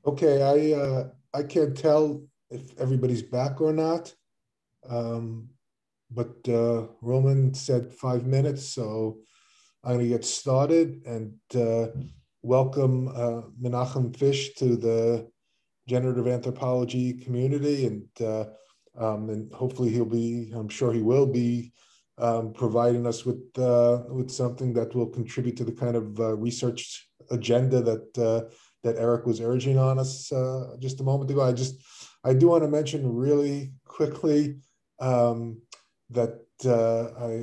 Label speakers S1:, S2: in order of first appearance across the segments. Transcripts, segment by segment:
S1: Okay, I can't tell if everybody's back or not, but Roman said 5 minutes, so I'm going to get started and welcome Menachem Fisch to the Generative Anthropology community, and hopefully he'll be, I'm sure he will be, providing us with something that will contribute to the kind of research agenda that Eric was urging on us just a moment ago. I do want to mention really quickly that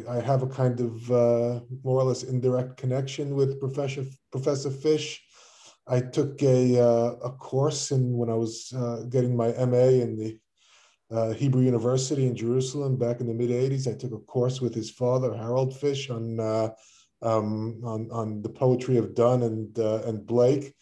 S1: I have a kind of more or less indirect connection with Professor Fisch. I took a course when I was getting my MA in the Hebrew University in Jerusalem back in the mid-'80s. I took a course with his father, Harold Fisch, on the poetry of Donne and Blake.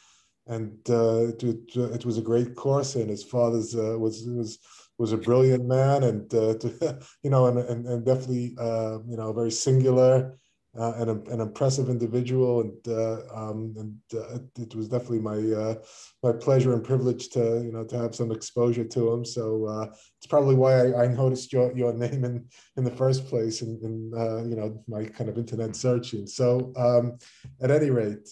S1: And it was a great course, and his father's was a brilliant man, and and definitely a very singular and an impressive individual, and it was definitely my pleasure and privilege to have some exposure to him. So it's probably why I noticed your name in the first place in my kind of internet searching. So at any rate.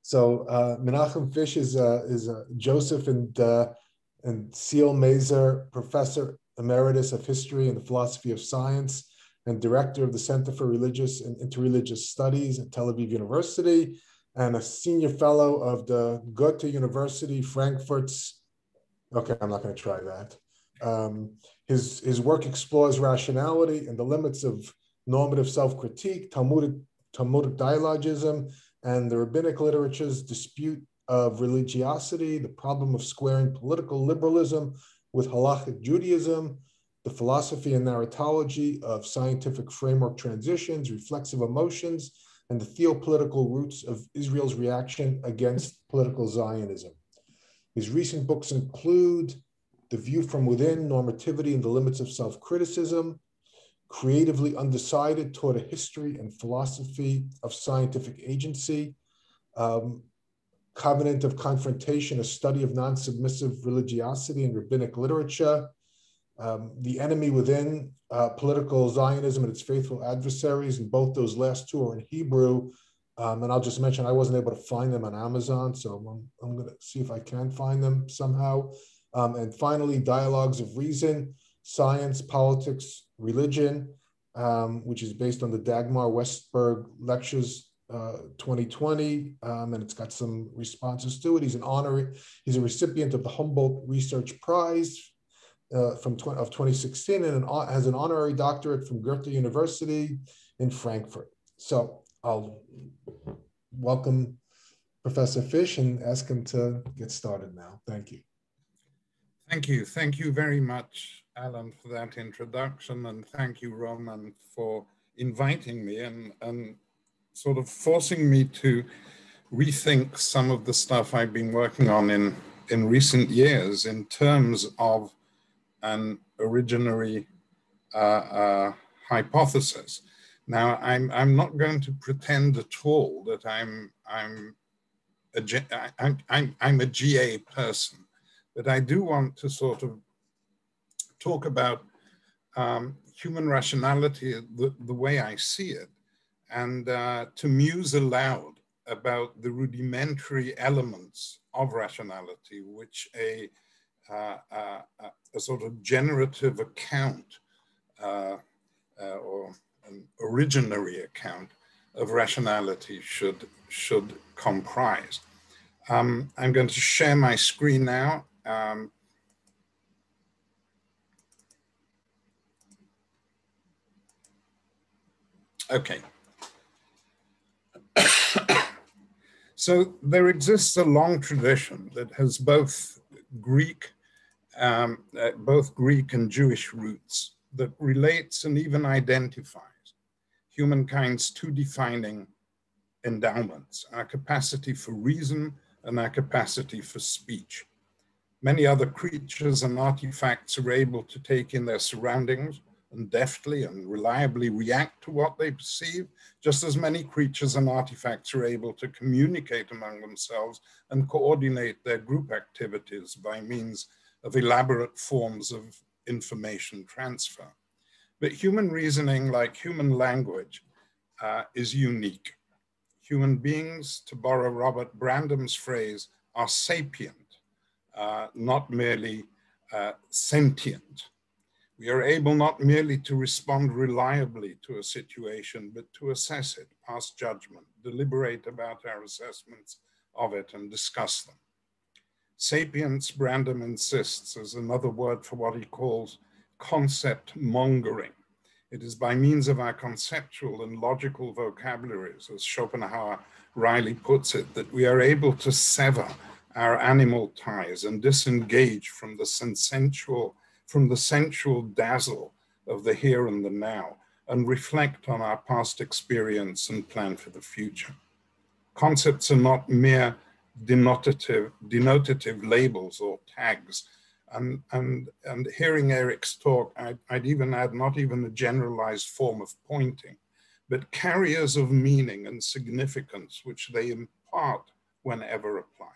S1: So Menachem Fisch is Joseph and Seal Mazer Professor Emeritus of History and the Philosophy of Science and Director of the Center for Religious and Interreligious Studies at Tel-Aviv University, and a Senior Fellow of the Goethe University, Frankfurt's, okay, I'm not going to try that. His work explores rationality and the limits of normative self-critique, Talmudic dialogism, and the rabbinic literature's dispute of religiosity, the problem of squaring political liberalism with halachic Judaism, the philosophy and narratology of scientific framework transitions, reflexive emotions, and the theopolitical roots of Israel's reaction against political Zionism. His recent books include The View from Within, Normativity and the Limits of Self-Criticism, Creatively Undecided Toward a History and Philosophy of Scientific Agency, Covenant of Confrontation, a study of non-submissive religiosity and rabbinic literature, The Enemy Within, Political Zionism and its Faithful Adversaries, and both those last two are in Hebrew. And I'll just mention I wasn't able to find them on Amazon, so I'm going to see if I can find them somehow. And finally, Dialogues of Reason, Science, Politics, Religion, which is based on the Dagmar Westberg Lectures 2020, and it's got some responses to it. He's a recipient of the Humboldt Research Prize of 2016, and has an honorary doctorate from Goethe University in Frankfurt. So I'll welcome Professor Fisch and ask him to get started now. Thank you.
S2: Thank you. Thank you very much, Alan, for that introduction. And thank you, Roman, for inviting me and sort of forcing me to rethink some of the stuff I've been working on in recent years in terms of an originary hypothesis. Now, I'm not going to pretend at all that I'm a GA person. But I do want to sort of talk about human rationality the way I see it, and to muse aloud about the rudimentary elements of rationality, which a sort of generative account or an originary account of rationality should comprise. I'm going to share my screen now. Okay. So there exists a long tradition that has both Greek and Jewish roots that relates and even identifies humankind's two defining endowments, our capacity for reason and our capacity for speech. Many other creatures and artifacts are able to take in their surroundings and deftly and reliably react to what they perceive, just as many creatures and artifacts are able to communicate among themselves and coordinate their group activities by means of elaborate forms of information transfer. But human reasoning, like human language, is unique. Human beings, to borrow Robert Brandam's phrase, are sapient, not merely sentient. We are able not merely to respond reliably to a situation, but to assess it, pass judgment, deliberate about our assessments of it, and discuss them. Sapience, Brandam insists, is another word for what he calls concept mongering. It is by means of our conceptual and logical vocabularies, as Schopenhauer wryly puts it, that we are able to sever our animal ties and disengage from the sensual dazzle of the here and the now, and reflect on our past experience and plan for the future. Concepts are not mere denotative labels or tags. And hearing Eric's talk, I'd even add not even a generalized form of pointing, but carriers of meaning and significance which they impart whenever applied.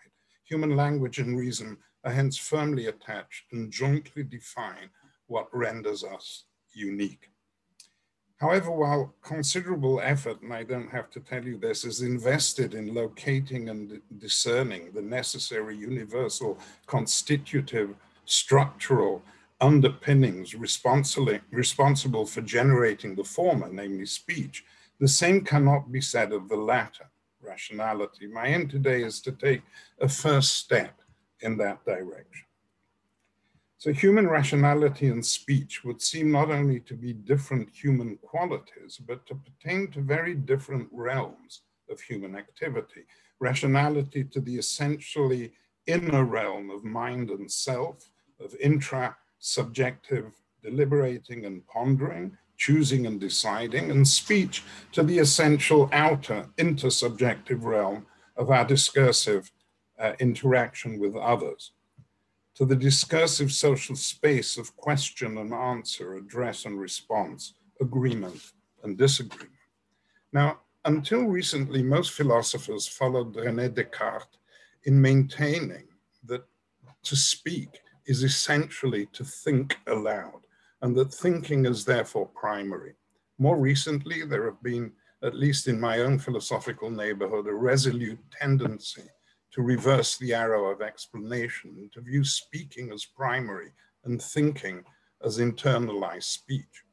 S2: Human language and reason are hence firmly attached and jointly define what renders us unique. However, while considerable effort, and I don't have to tell you this, is invested in locating and discerning the necessary universal constitutive structural underpinnings responsible for generating the former, namely speech, the same cannot be said of the latter, rationality. My aim today is to take a first step in that direction. So human rationality and speech would seem not only to be different human qualities, but to pertain to very different realms of human activity. Rationality to the essentially inner realm of mind and self, of intra-subjective deliberating and pondering, choosing and deciding, and speech to the essential outer intersubjective realm of our discursive interaction with others, to the discursive social space of question and answer, address and response, agreement and disagreement. Now, until recently, most philosophers followed René Descartes in maintaining that to speak is essentially to think aloud, and that thinking is therefore primary. More recently, there have been, at least in my own philosophical neighborhood, a resolute tendency to reverse the arrow of explanation and to view speaking as primary and thinking as internalized speech.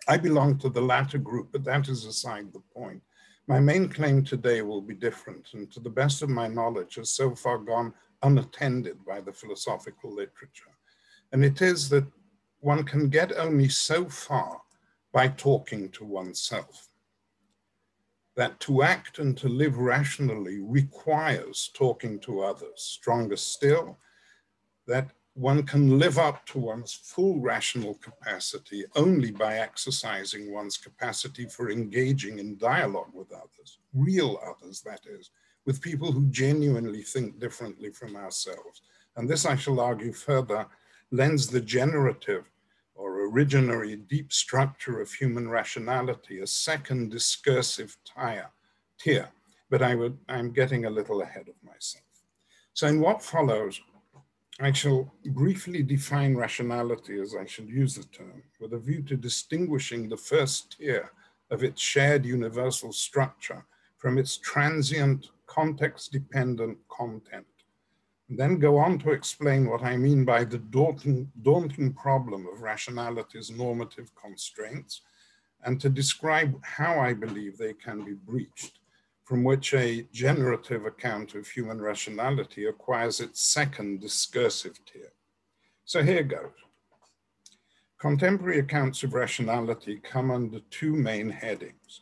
S2: I belong to the latter group, but that is aside the point. My main claim today will be different, and to the best of my knowledge has so far gone unattended by the philosophical literature. And it is that one can get only so far by talking to oneself. That to act and to live rationally requires talking to others. Stronger still, that one can live up to one's full rational capacity only by exercising one's capacity for engaging in dialogue with others, real others, that is, with people who genuinely think differently from ourselves. And this, I shall argue further, lends the generative or originary deep structure of human rationality a second discursive tier, but I'm getting a little ahead of myself. So in what follows, I shall briefly define rationality, as I shall use the term, with a view to distinguishing the first tier of its shared universal structure from its transient, context-dependent content, and then go on to explain what I mean by the daunting problem of rationality's normative constraints, and to describe how I believe they can be breached, from which a generative account of human rationality acquires its second discursive tier. So here goes. Contemporary accounts of rationality come under two main headings.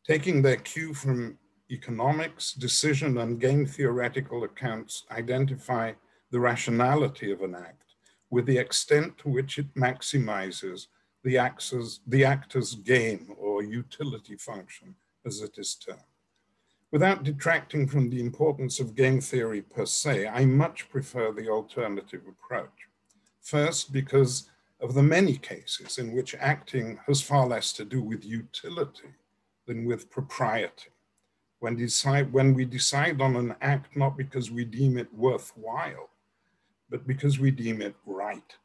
S2: Taking their cue from economics, decision and game theoretical accounts identify the rationality of an act with the extent to which it maximizes the actor's gain or utility function, as it is termed. Without detracting from the importance of game theory per se, I much prefer the alternative approach. First, because of the many cases in which acting has far less to do with utility than with propriety. When we decide on an act not because we deem it worthwhile, but because we deem it right.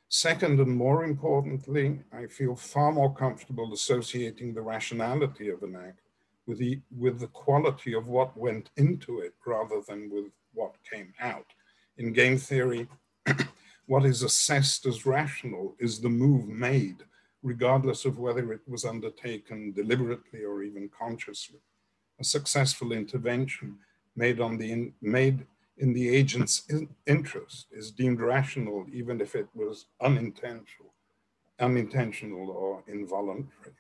S2: Second, and more importantly, I feel far more comfortable associating the rationality of an act with the quality of what went into it rather than with what came out. In game theory, what is assessed as rational is the move made, regardless of whether it was undertaken deliberately or even consciously. A successful intervention made in the agent's interest is deemed rational, even if it was unintentional or involuntary.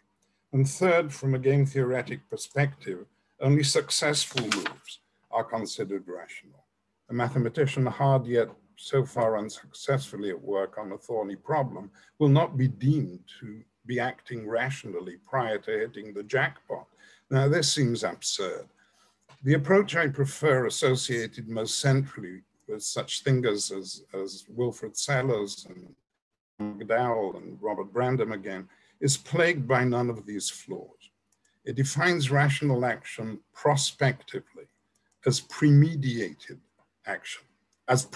S2: And third, from a game theoretic perspective, only successful moves are considered rational. A mathematician hard yet so far unsuccessfully at work on a thorny problem will not be deemed to be acting rationally prior to hitting the jackpot. Now, this seems absurd. The approach I prefer, associated most centrally with such thinkers as Wilfrid Sellers and McDowell and Robert Brandom again, is plagued by none of these flaws. It defines rational action prospectively as premeditated action, as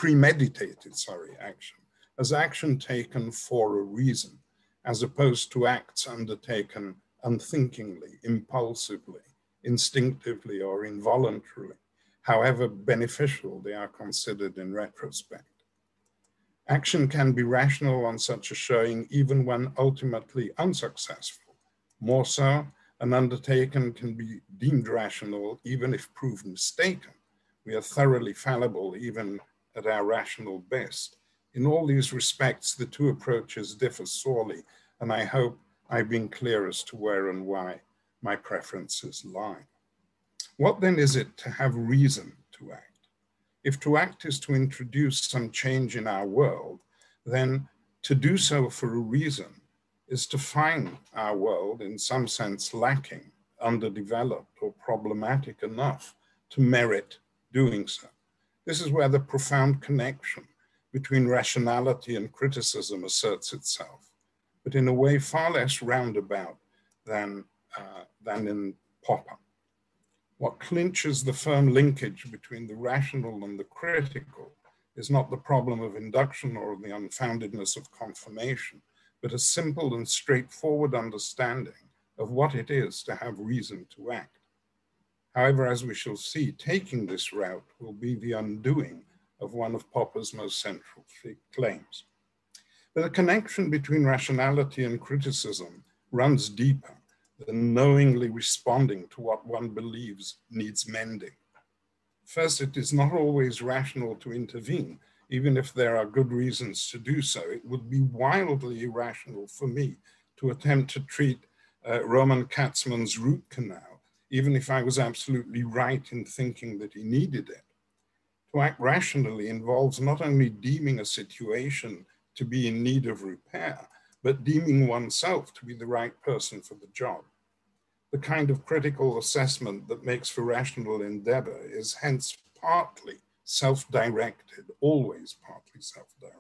S2: action taken for a reason, as opposed to acts undertaken unthinkingly, impulsively, instinctively, or involuntarily, however beneficial they are considered in retrospect. Action can be rational on such a showing even when ultimately unsuccessful. More so, an undertaking can be deemed rational even if proved mistaken. We are thoroughly fallible even at our rational best. In all these respects, the two approaches differ sorely, and I hope I've been clear as to where and why my preferences lie. What then is it to have reason to act? If to act is to introduce some change in our world, then to do so for a reason is to find our world in some sense lacking, underdeveloped, or problematic enough to merit doing so. This is where the profound connection between rationality and criticism asserts itself, but in a way far less roundabout than in Popper. What clinches the firm linkage between the rational and the critical is not the problem of induction or the unfoundedness of confirmation, but a simple and straightforward understanding of what it is to have reason to act. However, as we shall see, taking this route will be the undoing of one of Popper's most central claims. But the connection between rationality and criticism runs deeper than knowingly responding to what one believes needs mending. First, it is not always rational to intervene, even if there are good reasons to do so. It would be wildly irrational for me to attempt to treat Roman Katzman's root canal, even if I was absolutely right in thinking that he needed it. To act rationally involves not only deeming a situation to be in need of repair, but deeming oneself to be the right person for the job. The kind of critical assessment that makes for rational endeavor is hence partly self-directed, always partly self-directed.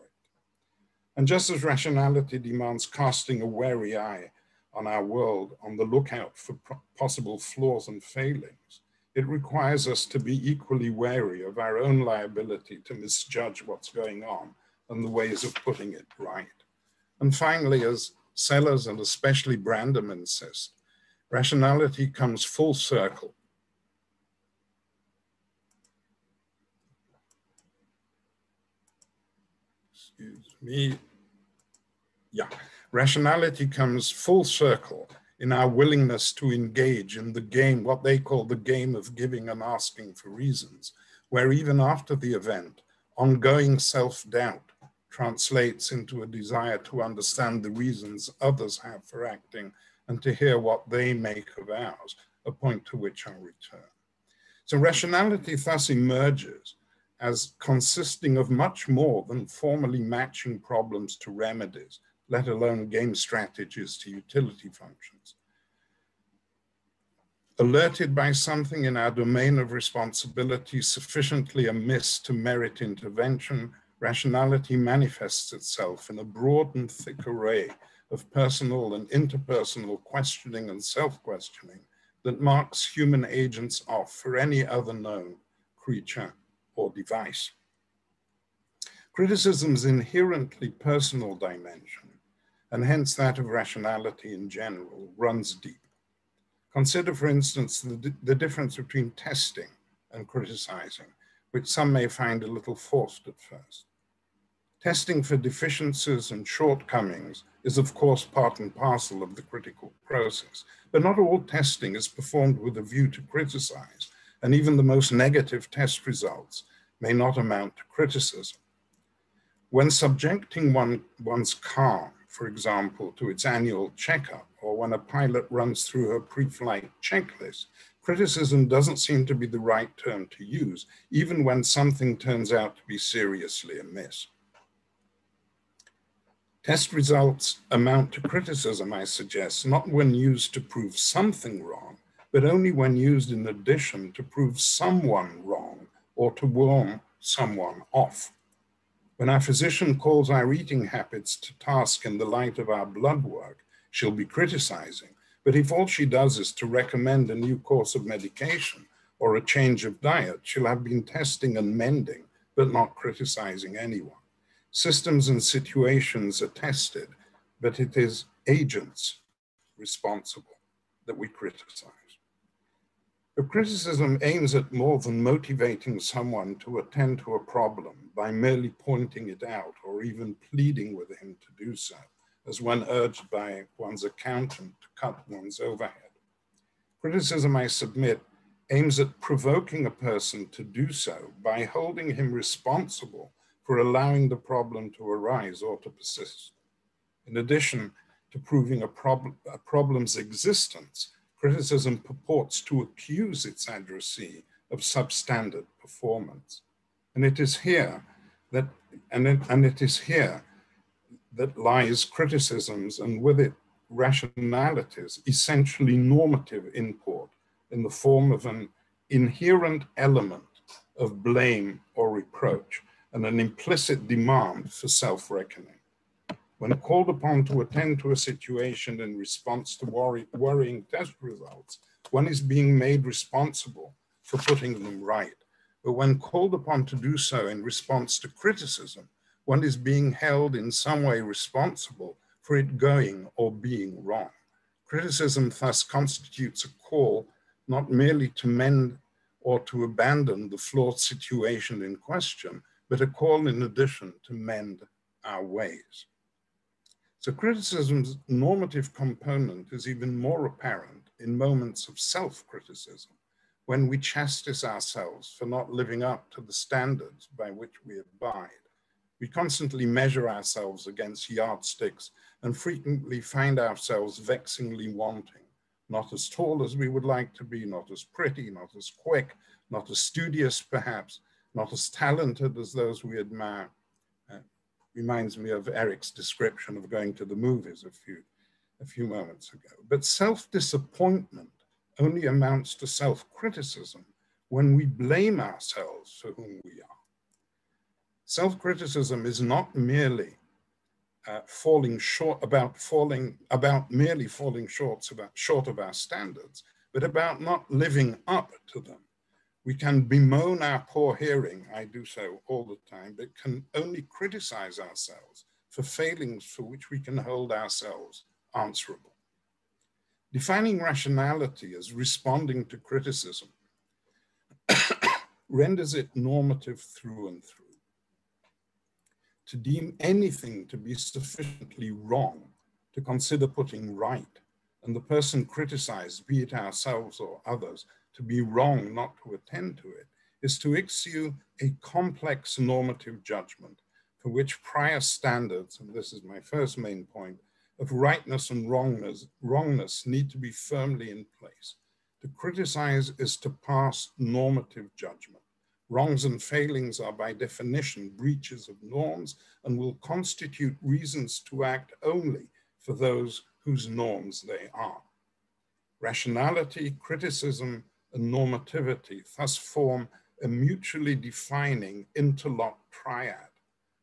S2: And just as rationality demands casting a wary eye on our world, on the lookout for possible flaws and failings, it requires us to be equally wary of our own liability to misjudge what's going on and the ways of putting it right. And finally, as Sellers and especially Brandom insist, rationality comes full circle. Excuse me. Yeah, rationality comes full circle in our willingness to engage in the game, what they call the game of giving and asking for reasons, where even after the event, ongoing self-doubt translates into a desire to understand the reasons others have for acting and to hear what they make of ours, a point to which I'll return. So rationality thus emerges as consisting of much more than formally matching problems to remedies, let alone game strategies to utility functions. Alerted by something in our domain of responsibility sufficiently amiss to merit intervention, rationality manifests itself in a broad and thick array of personal and interpersonal questioning and self-questioning that marks human agents off for any other known creature or device. Criticism's inherently personal dimension, and hence that of rationality in general, runs deep. Consider, for instance, the difference between testing and criticizing, which some may find a little forced at first. Testing for deficiencies and shortcomings is, of course, part and parcel of the critical process, but not all testing is performed with a view to criticize, and even the most negative test results may not amount to criticism. When subjecting one's car, for example, to its annual checkup, or when a pilot runs through her pre-flight checklist, criticism doesn't seem to be the right term to use, even when something turns out to be seriously amiss. Test results amount to criticism, I suggest, not when used to prove something wrong, but only when used in addition to prove someone wrong or to warn someone off. When our physician calls our eating habits to task in the light of our blood work, she'll be criticizing. But if all she does is to recommend a new course of medication or a change of diet, she'll have been testing and mending, but not criticizing anyone. Systems and situations are tested, but it is agents responsible that we criticize. But criticism aims at more than motivating someone to attend to a problem by merely pointing it out or even pleading with him to do so, as when urged by one's accountant to cut one's overhead. Criticism, I submit, aims at provoking a person to do so by holding him responsible for allowing the problem to arise or to persist. In addition to proving a problem's existence, criticism purports to accuse its addressee of substandard performance. And it is here that, that lies criticism's and with it rationality's essentially normative import in the form of an inherent element of blame or reproach and an implicit demand for self-reckoning. When called upon to attend to a situation in response to worrying test results, one is being made responsible for putting them right. But when called upon to do so in response to criticism, one is being held in some way responsible for it going or being wrong. Criticism thus constitutes a call not merely to mend or to abandon the flawed situation in question, but a call in addition to mend our ways. So criticism's normative component is even more apparent in moments of self-criticism, when we chastise ourselves for not living up to the standards by which we abide. We constantly measure ourselves against yardsticks and frequently find ourselves vexingly wanting, not as tall as we would like to be, not as pretty, not as quick, not as studious perhaps, not as talented as those we admire. Reminds me of Eric's description of going to the movies a few moments ago. But self-disappointment only amounts to self-criticism when we blame ourselves for whom we are. Self-criticism is not merely falling short of our standards, but about not living up to them. We can bemoan our poor hearing, I do so all the time, but can only criticize ourselves for failings for which we can hold ourselves answerable. Defining rationality as responding to criticism renders it normative through and through. To deem anything to be sufficiently wrong to consider putting right, and the person criticized, be it ourselves or others, to be wrong not to attend to it, is to issue a complex normative judgment for which prior standards, and this is my first main point, of rightness and wrongness need to be firmly in place. To criticize is to pass normative judgment. Wrongs and failings are by definition breaches of norms and will constitute reasons to act only for those whose norms they are. Rationality, criticism, and normativity thus form a mutually defining interlocked triad,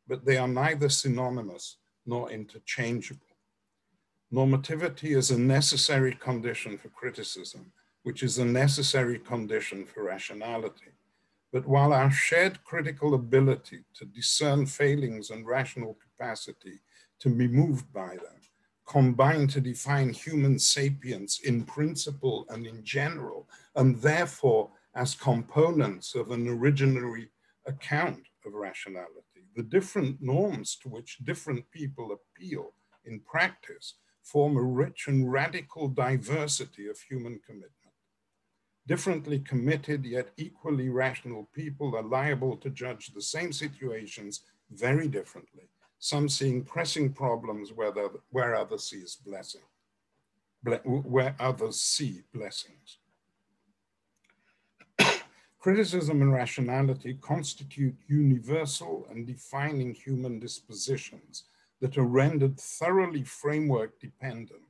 S2: but they are neither synonymous nor interchangeable. Normativity is a necessary condition for criticism, which is a necessary condition for rationality. But while our shared critical ability to discern failings and rational capacity to be moved by them combine to define human sapience in principle and in general, and therefore as components of an originary account of rationality, the different norms to which different people appeal in practice form a rich and radical diversity of human commitment. Differently committed yet equally rational people are liable to judge the same situations very differently, some seeing pressing problems where others see blessings. Criticism and rationality constitute universal and defining human dispositions that are rendered thoroughly framework dependent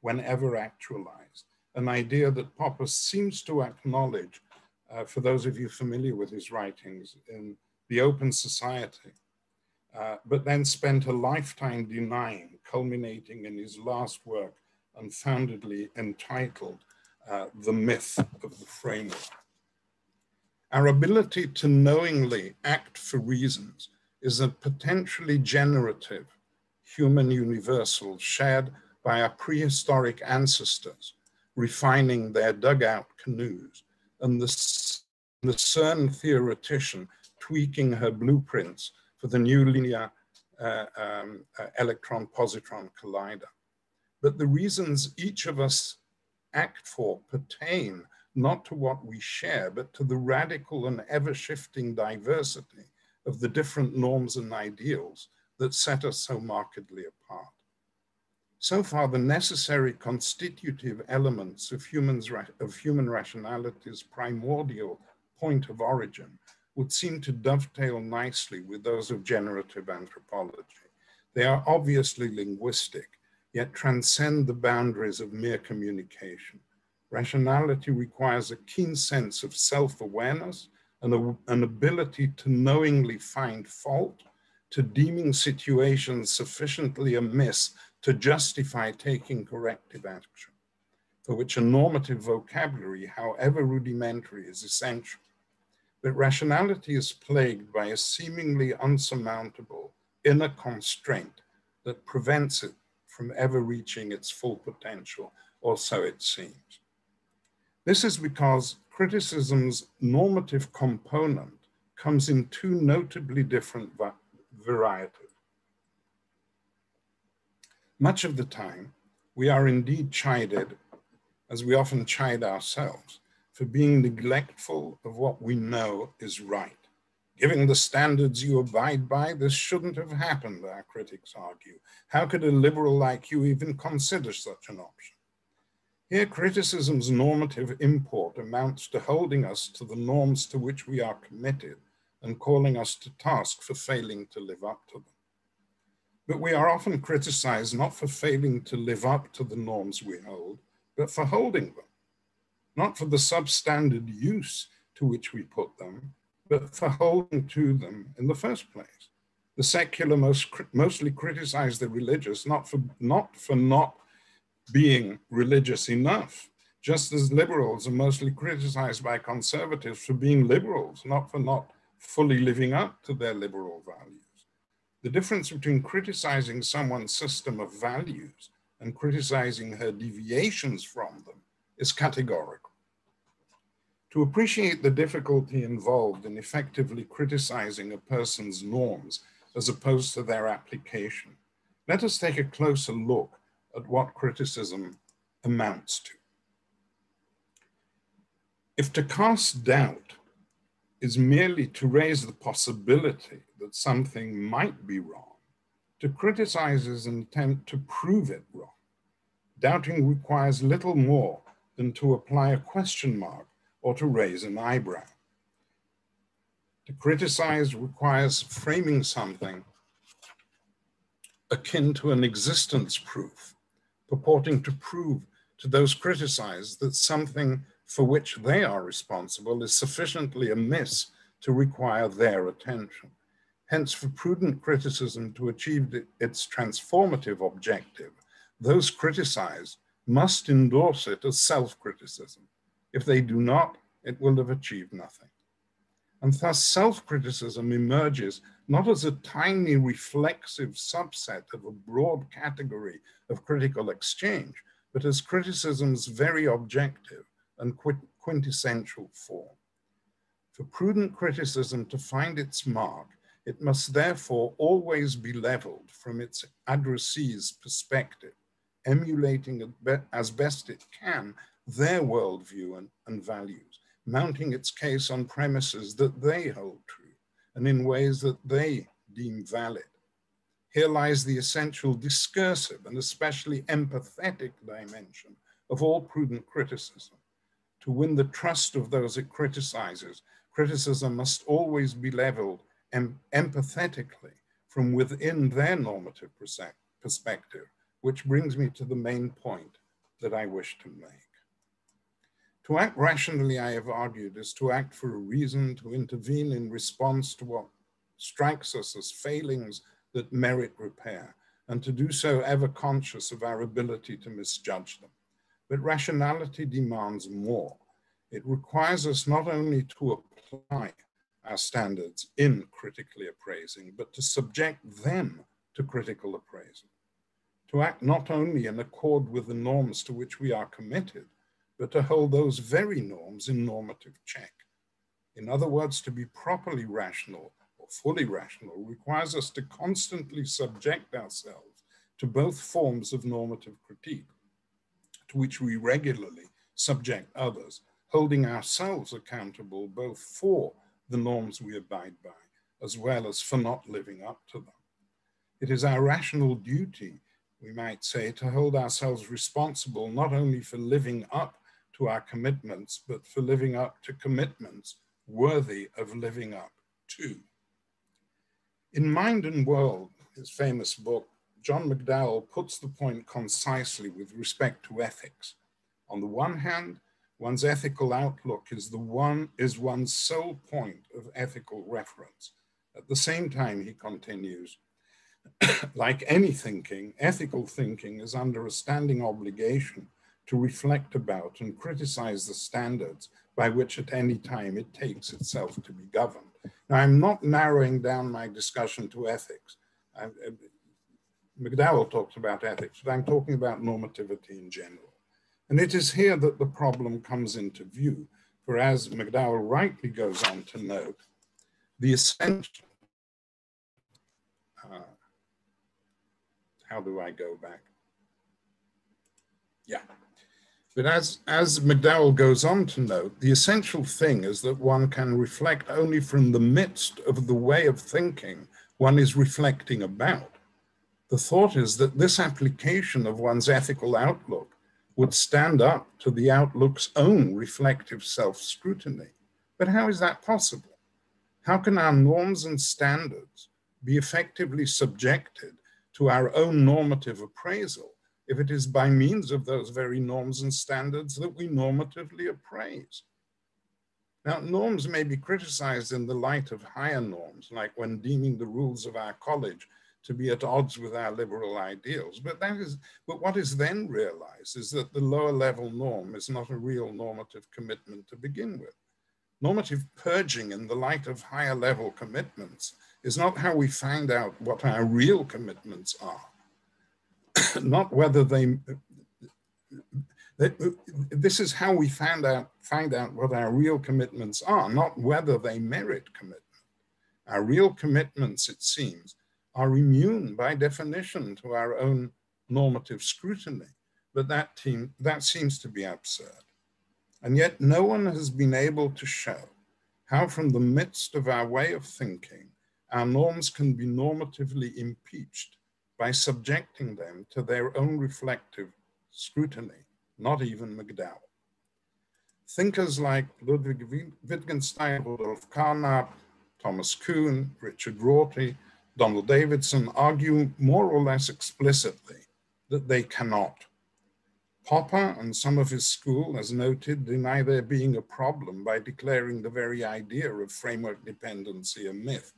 S2: whenever actualized, an idea that Popper seems to acknowledge, for those of you familiar with his writings, in The Open Society, but then spent a lifetime denying, culminating in his last work, unfoundedly entitled The Myth of the Framework. Our ability to knowingly act for reasons is a potentially generative human universal shared by our prehistoric ancestors, refining their dugout canoes, and the CERN theoretician tweaking her blueprints for the new linear electron-positron collider. But the reasons each of us act for pertain not to what we share, but to the radical and ever-shifting diversity of the different norms and ideals that set us so markedly apart. So far, the necessary constitutive elements of human rationality's primordial point of origin would seem to dovetail nicely with those of generative anthropology. They are obviously linguistic, yet transcend the boundaries of mere communication. Rationality requires a keen sense of self-awareness and an ability to knowingly find fault, to deeming situations sufficiently amiss to justify taking corrective action, for which a normative vocabulary, however rudimentary, is essential. But rationality is plagued by a seemingly unsurmountable inner constraint that prevents it from ever reaching its full potential, or so it seems. This is because criticism's normative component comes in two notably different varieties. Much of the time, we are indeed chided, as we often chide ourselves, for being neglectful of what we know is right. Given the standards you abide by, this shouldn't have happened, our critics argue. How could a liberal like you even consider such an option? Here, criticism's normative import amounts to holding us to the norms to which we are committed and calling us to task for failing to live up to them. But we are often criticized not for failing to live up to the norms we hold, but for holding them, not for the substandard use to which we put them, but for holding to them in the first place. The secular mostly criticize the religious, not for not being religious enough, just as liberals are mostly criticized by conservatives for being liberals, not for not fully living up to their liberal values. The difference between criticizing someone's system of values and criticizing her deviations from them is categorical. To appreciate the difficulty involved in effectively criticizing a person's norms as opposed to their application, let us take a closer look at what criticism amounts to. If to cast doubt is merely to raise the possibility that something might be wrong, to criticize is an attempt to prove it wrong. Doubting requires little more than to apply a question mark or to raise an eyebrow. To criticize requires framing something akin to an existence proof, purporting to prove to those criticized that something for which they are responsible is sufficiently amiss to require their attention. Hence, for prudent criticism to achieve its transformative objective, those criticized must endorse it as self-criticism. If they do not, it will have achieved nothing. And thus self-criticism emerges not as a tiny reflexive subset of a broad category of critical exchange, but as criticism's very objective and quintessential form. For prudent criticism to find its mark, it must therefore always be leveled from its addressee's perspective, emulating as best it can their worldview and values, mounting its case on premises that they hold true and in ways that they deem valid. Here lies the essential discursive and especially empathetic dimension of all prudent criticism. To win the trust of those it criticizes, criticism must always be leveled empathetically from within their normative perspective, which brings me to the main point that I wish to make. To act rationally, I have argued, is to act for a reason, to intervene in response to what strikes us as failings that merit repair, and to do so ever conscious of our ability to misjudge them. But rationality demands more. It requires us not only to apply our standards in critically appraising, but to subject them to critical appraisal. To act not only in accord with the norms to which we are committed, but to hold those very norms in normative check. In other words, to be properly rational or fully rational requires us to constantly subject ourselves to both forms of normative critique, to which we regularly subject others, holding ourselves accountable both for the norms we abide by, as well as for not living up to them. It is our rational duty, we might say, to hold ourselves responsible not only for living up to our commitments, but for living up to commitments worthy of living up to. In Mind and World, his famous book, John McDowell puts the point concisely with respect to ethics. On the one hand, one's ethical outlook is one's sole point of ethical reference. At the same time, he continues, like any thinking, ethical thinking is under a standing obligation to reflect about and criticize the standards by which at any time it takes itself to be governed. Now, I'm not narrowing down my discussion to ethics. McDowell talks about ethics, but I'm talking about normativity in general. And it is here that the problem comes into view, for as McDowell rightly goes on to note, the essential, how do I go back? Yeah. But as McDowell goes on to note, the essential thing is that one can reflect only from the midst of the way of thinking one is reflecting about. The thought is that this application of one's ethical outlook would stand up to the outlook's own reflective self-scrutiny. But how is that possible? How can our norms and standards be effectively subjected to our own normative appraisal if it is by means of those very norms and standards that we normatively appraise? Now, norms may be criticized in the light of higher norms, like when deeming the rules of our college to be at odds with our liberal ideals. But what is then realized is that the lower level norm is not a real normative commitment to begin with. Normative purging in the light of higher level commitments is not how we find out what our real commitments are, not whether this is how we find out what our real commitments are, not whether they merit commitment. Our real commitments, it seems, are immune by definition to our own normative scrutiny, but that seems to be absurd. And yet no one has been able to show how from the midst of our way of thinking, our norms can be normatively impeached by subjecting them to their own reflective scrutiny, not even McDowell. Thinkers like Ludwig Wittgenstein, Rudolf Carnap, Thomas Kuhn, Richard Rorty, Donald Davidson argue more or less explicitly that they cannot. Popper and some of his school, as noted, deny there being a problem by declaring the very idea of framework dependency a myth.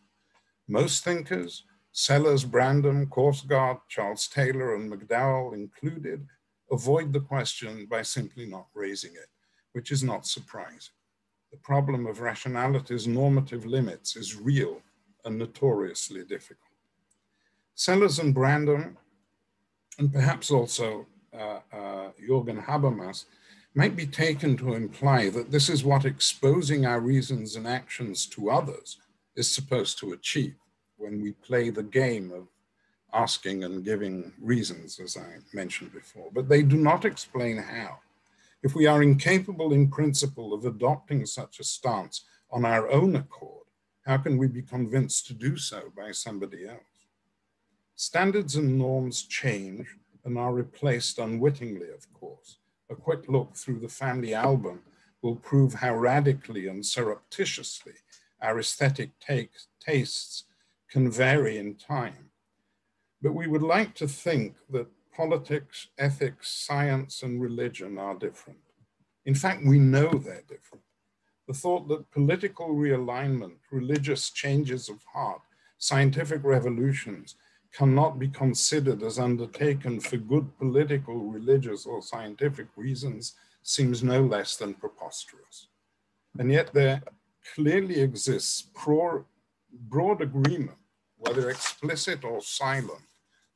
S2: Most thinkers, Sellers, Brandom, Korsgaard, Charles Taylor, and McDowell included, avoid the question by simply not raising it, which is not surprising. The problem of rationality's normative limits is real and notoriously difficult. Sellers and Brandom, and perhaps also Jürgen Habermas, might be taken to imply that this is what exposing our reasons and actions to others is supposed to achieve when we play the game of asking and giving reasons, as I mentioned before. But they do not explain how. If we are incapable in principle of adopting such a stance on our own accord, how can we be convinced to do so by somebody else? Standards and norms change and are replaced unwittingly, of course. A quick look through the family album will prove how radically and surreptitiously our aesthetic tastes can vary in time. But we would like to think that politics, ethics, science, and religion are different. In fact, we know they're different. The thought that political realignment, religious changes of heart, scientific revolutions cannot be considered as undertaken for good political, religious, or scientific reasons seems no less than preposterous. And yet there clearly exists broad agreement, whether explicit or silent,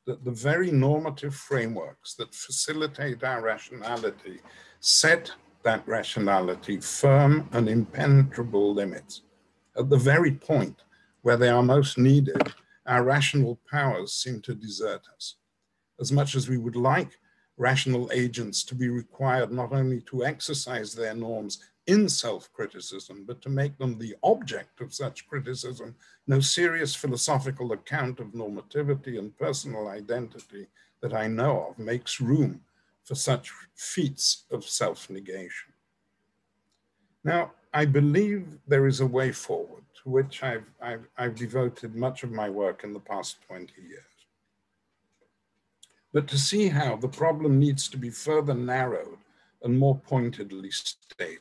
S2: that the very normative frameworks that facilitate our rationality set that rationality firm and impenetrable limits. At the very point where they are most needed, our rational powers seem to desert us. As much as we would like rational agents to be required not only to exercise their norms in self-criticism, but to make them the object of such criticism, no serious philosophical account of normativity and personal identity that I know of makes room for such feats of self-negation. Now, I believe there is a way forward to which I've devoted much of my work in the past 20 years. But to see how the problem needs to be further narrowed and more pointedly stated.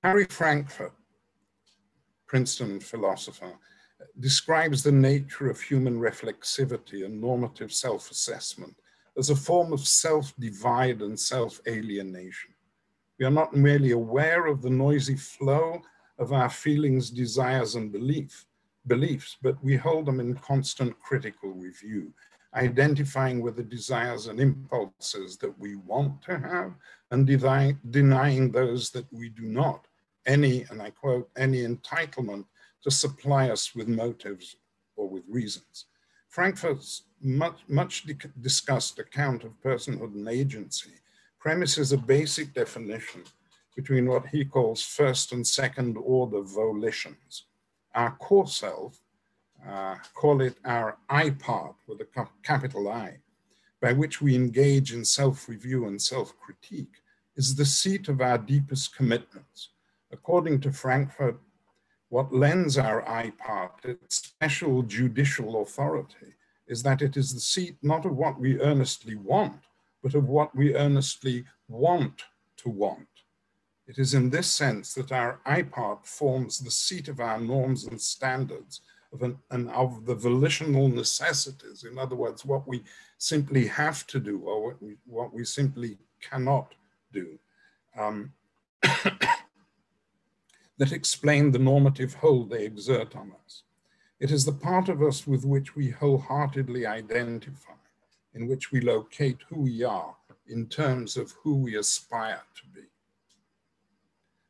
S2: Harry Frankfurt, Princeton philosopher, describes the nature of human reflexivity and normative self-assessment as a form of self-divide and self-alienation. We are not merely aware of the noisy flow of our feelings, desires, and beliefs, but we hold them in constant critical review, identifying with the desires and impulses that we want to have and denying those that we do not, any, and I quote, any entitlement to supply us with motives or with reasons. Frankfurt's much discussed account of personhood and agency premises a basic definition between what he calls first and second order volitions. Our core self, call it our I part with a capital I, by which we engage in self-review and self-critique, is the seat of our deepest commitments. According to Frankfurt, what lends our I part its special judicial authority is that it is the seat not of what we earnestly want, but of what we earnestly want to want. It is in this sense that our I part forms the seat of our norms and standards and of the volitional necessities. In other words, what we simply have to do or what we simply cannot do. That explain the normative hold they exert on us. It is the part of us with which we wholeheartedly identify, in which we locate who we are in terms of who we aspire to be.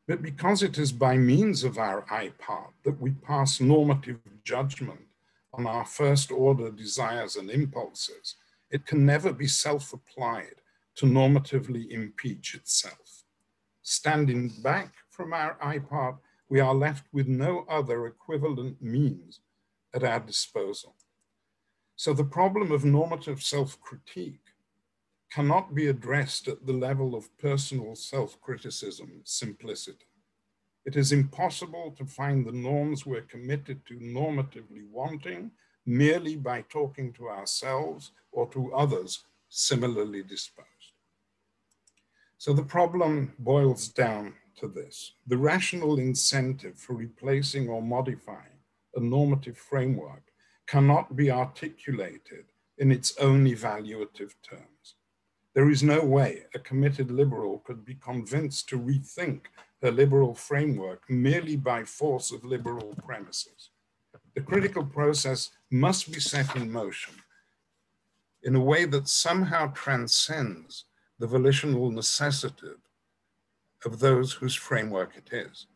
S2: But because it is by means of our I part that we pass normative judgment on our first order desires and impulses, it can never be self-applied to normatively impeach itself. Standing back from our I part, we are left with no other equivalent means at our disposal. So the problem of normative self-critique cannot be addressed at the level of personal self-criticism simplicity. It is impossible to find the norms we're committed to normatively wanting merely by talking to ourselves or to others similarly disposed. So the problem boils down to this: the rational incentive for replacing or modifying a normative framework cannot be articulated in its own evaluative terms. There is no way a committed liberal could be convinced to rethink her liberal framework merely by force of liberal premises. The critical process must be set in motion in a way that somehow transcends the volitional necessity of those whose framework it is.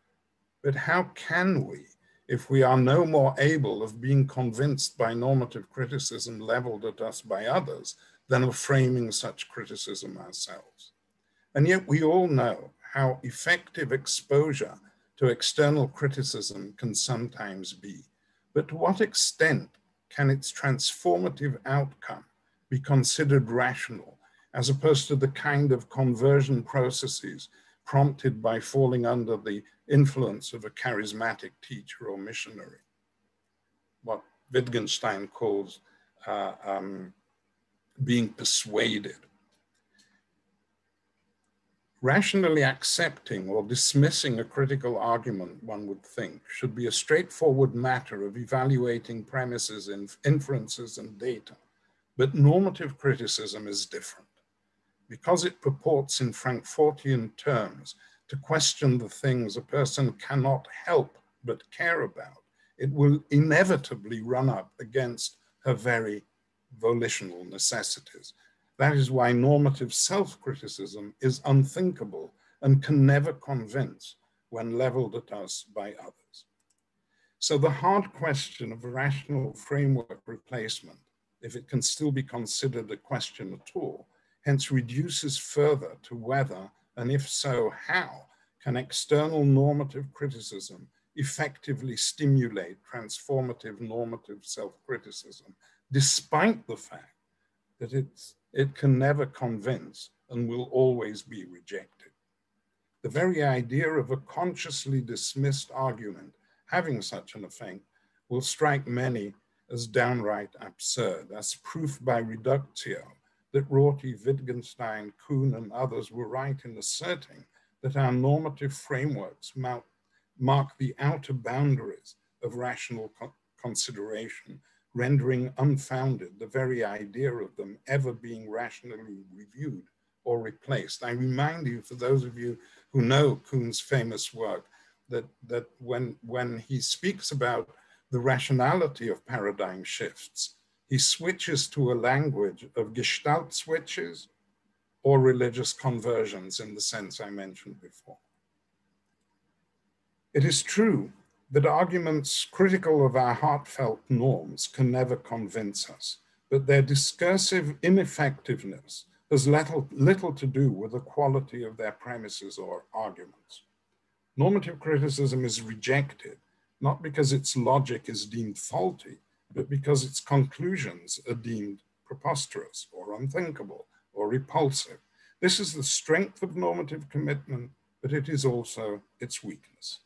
S2: But how can we, if we are no more able of being convinced by normative criticism leveled at us by others than of framing such criticism ourselves? And yet we all know how effective exposure to external criticism can sometimes be. But to what extent can its transformative outcome be considered rational, as opposed to the kind of conversion processes prompted by falling under the influence of a charismatic teacher or missionary? What Wittgenstein calls being persuaded. Rationally accepting or dismissing a critical argument, one would think, should be a straightforward matter of evaluating premises, inferences, and data. But normative criticism is different. Because it purports in Frankfurtian terms to question the things a person cannot help but care about, it will inevitably run up against her very volitional necessities. That is why normative self-criticism is unthinkable and can never convince when leveled at us by others. So the hard question of a rational framework replacement, if it can still be considered a question at all, hence reduces further to whether, and if so, how, can external normative criticism effectively stimulate transformative normative self-criticism, despite the fact that it can never convince and will always be rejected. The very idea of a consciously dismissed argument having such an effect will strike many as downright absurd, as proof by reductio that Rorty, Wittgenstein, Kuhn, and others were right in asserting that our normative frameworks mark the outer boundaries of rational consideration, rendering unfounded the very idea of them ever being rationally reviewed or replaced. I remind you, for those of you who know Kuhn's famous work, that when he speaks about the rationality of paradigm shifts, he switches to a language of gestalt switches or religious conversions in the sense I mentioned before. It is true that arguments critical of our heartfelt norms can never convince us, but their discursive ineffectiveness has little to do with the quality of their premises or arguments. Normative criticism is rejected, not because its logic is deemed faulty, but because its conclusions are deemed preposterous or unthinkable or repulsive. This is the strength of normative commitment, but it is also its weakness.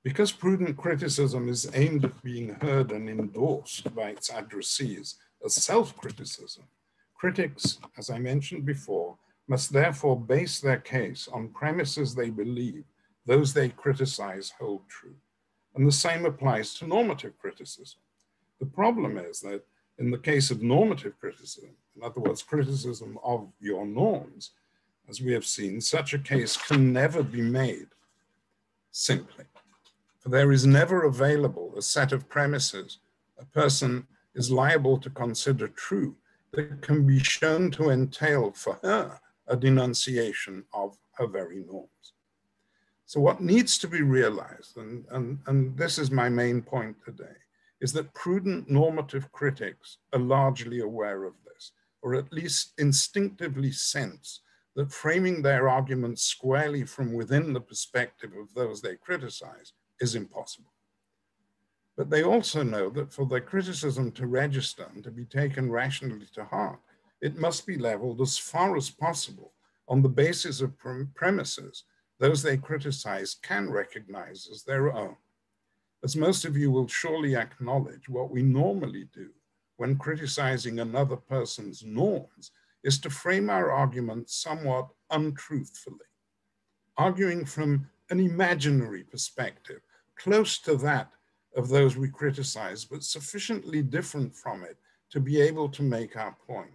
S2: Because prudent criticism is aimed at being heard and endorsed by its addressees as self-criticism, critics, as I mentioned before, must therefore base their case on premises they believe those they criticize hold true. And the same applies to normative criticism. The problem is that in the case of normative criticism, in other words, criticism of your norms, as we have seen, such a case can never be made simply. For there is never available a set of premises a person is liable to consider true that can be shown to entail for her a denunciation of her very norms. So what needs to be realized, and this is my main point today, is that prudent normative critics are largely aware of this, or at least instinctively sense that framing their arguments squarely from within the perspective of those they criticize is impossible. But they also know that for their criticism to register and to be taken rationally to heart, it must be leveled as far as possible on the basis of premises those they criticize can recognize as their own. As most of you will surely acknowledge, what we normally do when criticizing another person's norms is to frame our argument somewhat untruthfully, arguing from an imaginary perspective, close to that of those we criticize, but sufficiently different from it to be able to make our point.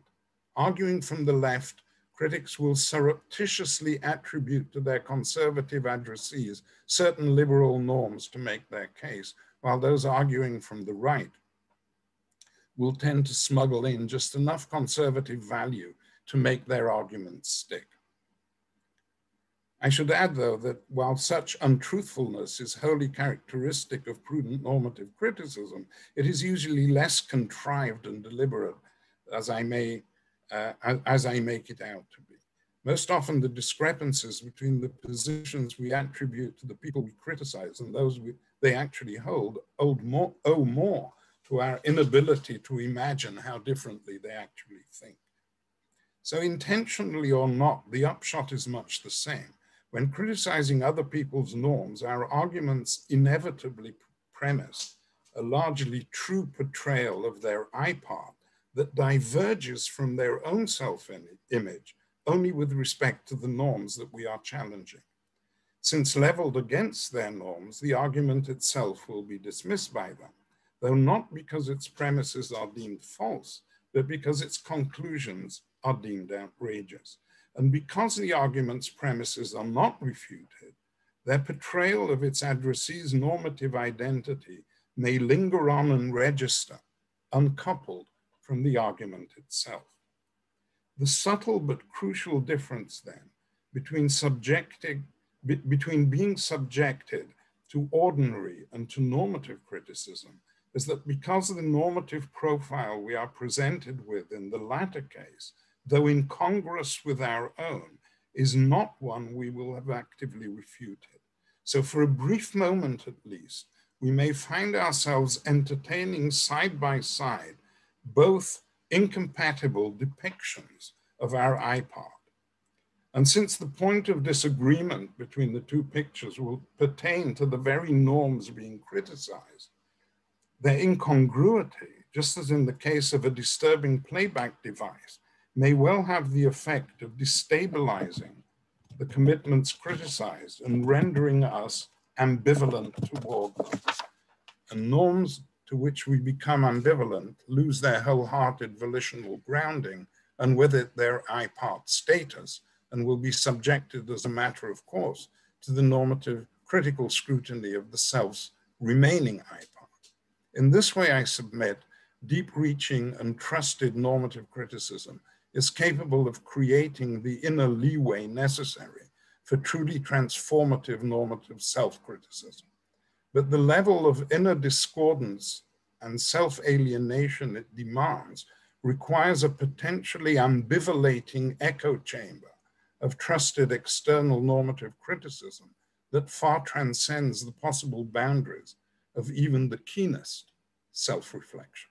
S2: Arguing from the left, critics will surreptitiously attribute to their conservative addressees certain liberal norms to make their case, while those arguing from the right will tend to smuggle in just enough conservative value to make their arguments stick. I should add, though, that while such untruthfulness is wholly characteristic of prudent normative criticism, it is usually less contrived and deliberate as I make it out to be. Most often the discrepancies between the positions we attribute to the people we criticize and those they actually hold owe more to our inability to imagine how differently they actually think. So intentionally or not, the upshot is much the same. When criticizing other people's norms, our arguments inevitably premise a largely true portrayal of their I part that diverges from their own self-image only with respect to the norms that we are challenging. Since leveled against their norms, the argument itself will be dismissed by them, though not because its premises are deemed false, but because its conclusions are deemed outrageous. And because the argument's premises are not refuted, their portrayal of its addressee's normative identity may linger on and register, uncoupled from the argument itself. The subtle but crucial difference then between being subjected to ordinary and to normative criticism is that because the normative profile we are presented with in the latter case, though incongruous with our own, is not one we will have actively refuted. So for a brief moment at least, we may find ourselves entertaining side by side both incompatible depictions of our I part. And since the point of disagreement between the two pictures will pertain to the very norms being criticized, their incongruity, just as in the case of a disturbing playback device, may well have the effect of destabilizing the commitments criticized and rendering us ambivalent toward them. And norms to which we become ambivalent lose their wholehearted volitional grounding and with it their I part status, and will be subjected as a matter of course to the normative critical scrutiny of the self's remaining I part. In this way, I submit, deep-reaching and trusted normative criticism is capable of creating the inner leeway necessary for truly transformative normative self-criticism. But the level of inner discordance and self-alienation it demands requires a potentially ambivalating echo chamber of trusted external normative criticism that far transcends the possible boundaries of even the keenest self-reflection.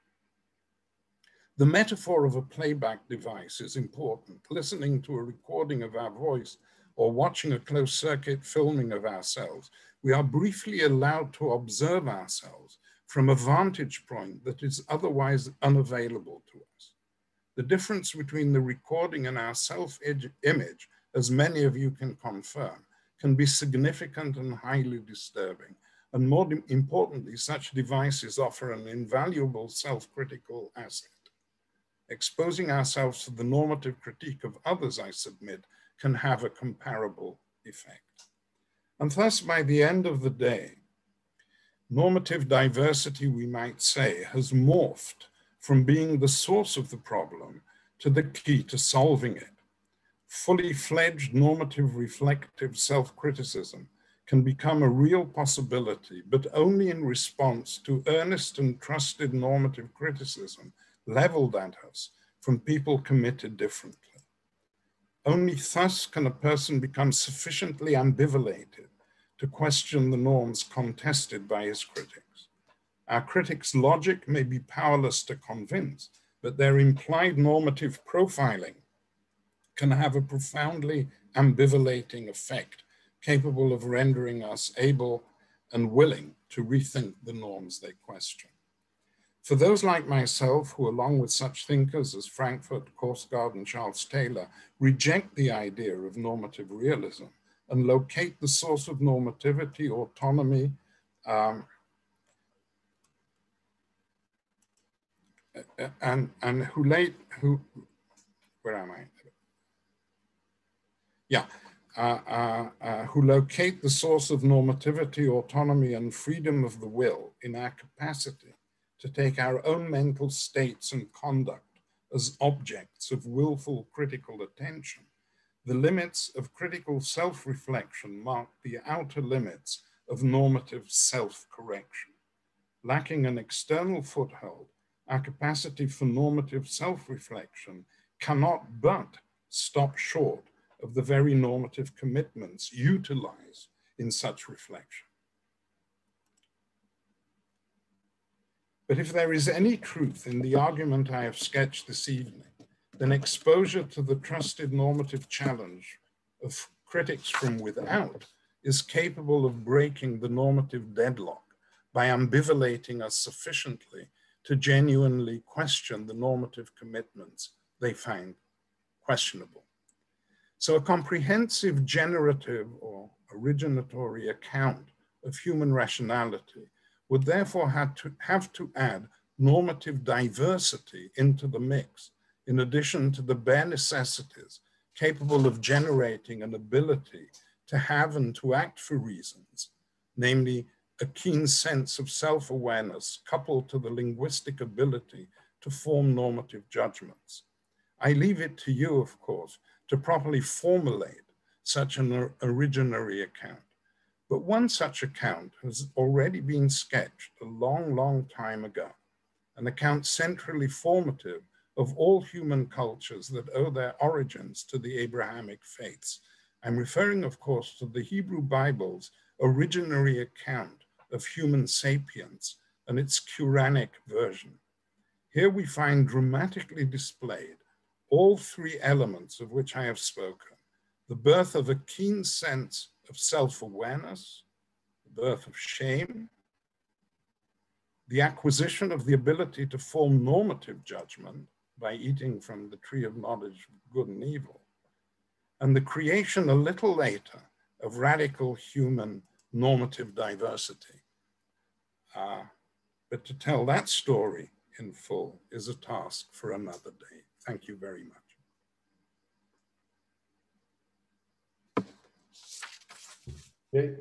S2: The metaphor of a playback device is important. Listening to a recording of our voice or watching a closed-circuit filming of ourselves, we are briefly allowed to observe ourselves from a vantage point that is otherwise unavailable to us. The difference between the recording and our self-image, as many of you can confirm, can be significant and highly disturbing. And more importantly, such devices offer an invaluable self-critical asset. Exposing ourselves to the normative critique of others, I submit, can have a comparable effect. And thus, by the end of the day, normative diversity, we might say, has morphed from being the source of the problem to the key to solving it. Fully fledged normative reflective self-criticism can become a real possibility, but only in response to earnest and trusted normative criticism leveled at us from people committed differently. Only thus can a person become sufficiently ambivalated to question the norms contested by his critics. Our critics' logic may be powerless to convince, but their implied normative profiling can have a profoundly ambivalating effect, capable of rendering us able and willing to rethink the norms they question. For those like myself who, along with such thinkers as Frankfurt, Korsgaard, and Charles Taylor, reject the idea of normative realism and locate the source of normativity, autonomy, where am I? Yeah. Who locate the source of normativity, autonomy, and freedom of the will in our capacity to take our own mental states and conduct as objects of willful critical attention. The limits of critical self-reflection mark the outer limits of normative self-correction. Lacking an external foothold, our capacity for normative self-reflection cannot but stop short of the very normative commitments utilized in such reflection. But if there is any truth in the argument I have sketched this evening, then exposure to the trusted normative challenge of critics from without is capable of breaking the normative deadlock by ambivalating us sufficiently to genuinely question the normative commitments they find questionable. So a comprehensive generative or originatory account of human rationality would therefore have to add normative diversity into the mix, in addition to the bare necessities capable of generating an ability to have and to act for reasons, namely a keen sense of self-awareness coupled to the linguistic ability to form normative judgments. I leave it to you, of course, to properly formulate such an originary account. But one such account has already been sketched a long, long time ago, an account centrally formative of all human cultures that owe their origins to the Abrahamic faiths. I'm referring, of course, to the Hebrew Bible's originary account of human sapience and its Quranic version. Here we find dramatically displayed all three elements of which I have spoken: the birth of a keen sense of self-awareness, the birth of shame, the acquisition of the ability to form normative judgment by eating from the tree of knowledge of good and evil, and the creation a little later of radical human normative diversity. But to tell that story in full is a task for another day. Thank you very much.
S1: Great.